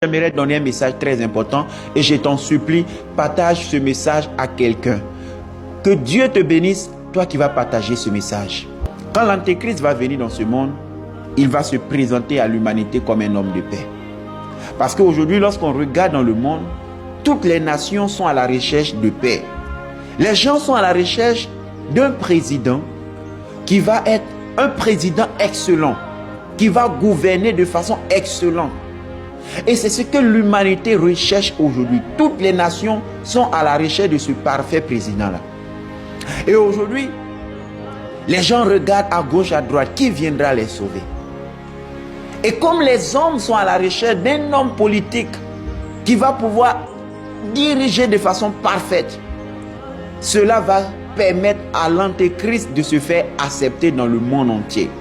J'aimerais donner un message très important et je t'en supplie, partage ce message à quelqu'un. Que Dieu te bénisse, toi qui vas partager ce message. Quand l'Antéchrist va venir dans ce monde, il va se présenter à l'humanité comme un homme de paix. Parce qu'aujourd'hui, lorsqu'on regarde dans le monde, toutes les nations sont à la recherche de paix. Les gens sont à la recherche d'un président qui va être un président excellent, qui va gouverner de façon excellente. Et c'est ce que l'humanité recherche aujourd'hui. Toutes les nations sont à la recherche de ce parfait président-là. Et aujourd'hui, les gens regardent à gauche, à droite, qui viendra les sauver. Et comme les hommes sont à la recherche d'un homme politique qui va pouvoir diriger de façon parfaite, cela va permettre à l'Antéchrist de se faire accepter dans le monde entier.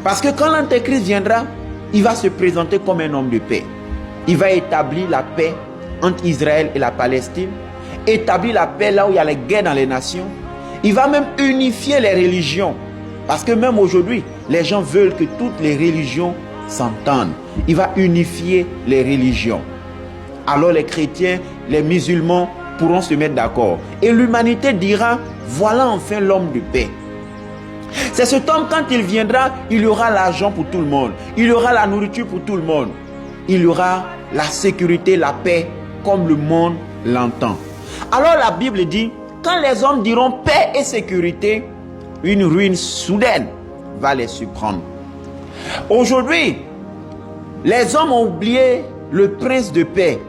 Parce que quand l'Antéchrist viendra, il va se présenter comme un homme de paix. Il va établir la paix entre Israël et la Palestine, établir la paix là où il y a les guerres dans les nations. Il va même unifier les religions. Parce que même aujourd'hui, les gens veulent que toutes les religions s'entendent. Il va unifier les religions. Alors les chrétiens, les musulmans pourront se mettre d'accord. Et l'humanité dira, voilà enfin l'homme de paix. C'est cet homme, quand il viendra, il y aura l'argent pour tout le monde. Il y aura la nourriture pour tout le monde. Il y aura la sécurité, la paix, comme le monde l'entend. Alors la Bible dit, quand les hommes diront paix et sécurité, une ruine soudaine va les surprendre. Aujourd'hui, les hommes ont oublié le prince de paix.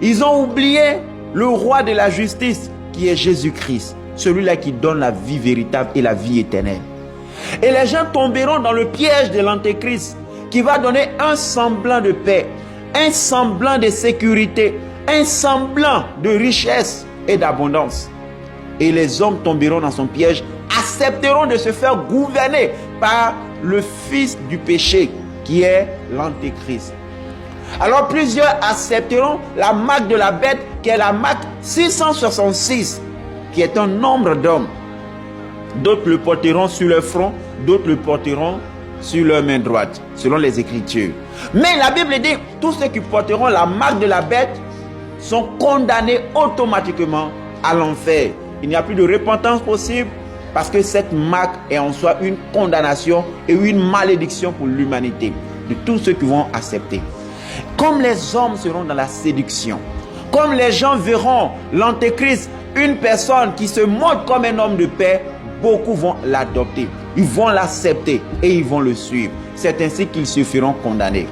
Ils ont oublié le roi de la justice, qui est Jésus-Christ. Celui-là qui donne la vie véritable et la vie éternelle. Et les gens tomberont dans le piège de l'Antéchrist, qui va donner un semblant de paix, un semblant de sécurité, un semblant de richesse et d'abondance. Et les hommes tomberont dans son piège, accepteront de se faire gouverner par le fils du péché, qui est l'Antéchrist. Alors plusieurs accepteront la marque de la bête, qui est la marque 666, qui est un nombre d'hommes. D'autres le porteront sur leur front, d'autres le porteront sur leur main droite, selon les Écritures. Mais la Bible dit, tous ceux qui porteront la marque de la bête sont condamnés automatiquement à l'enfer. Il n'y a plus de repentance possible, parce que cette marque est en soi une condamnation et une malédiction pour l'humanité, de tous ceux qui vont accepter. Comme les hommes seront dans la séduction, comme les gens verront l'Antéchrist, une personne qui se montre comme un homme de paix, beaucoup vont l'adopter, ils vont l'accepter et ils vont le suivre. C'est ainsi qu'ils se feront condamner.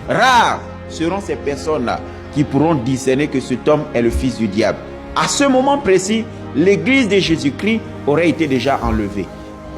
Rares seront ces personnes-là qui pourront discerner que cet homme est le fils du diable. À ce moment précis, l'église de Jésus-Christ aurait été déjà enlevée.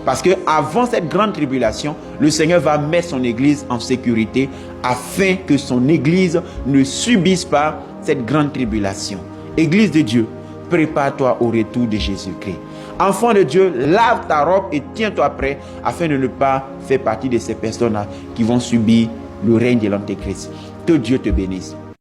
Parce qu'avant cette grande tribulation, le Seigneur va mettre son église en sécurité afin que son église ne subisse pas cette grande tribulation. Église de Dieu, prépare-toi au retour de Jésus-Christ. Enfant de Dieu, lave ta robe et tiens-toi prêt afin de ne pas faire partie de ces personnes qui vont subir le règne de l'Antéchrist. Que Dieu te bénisse.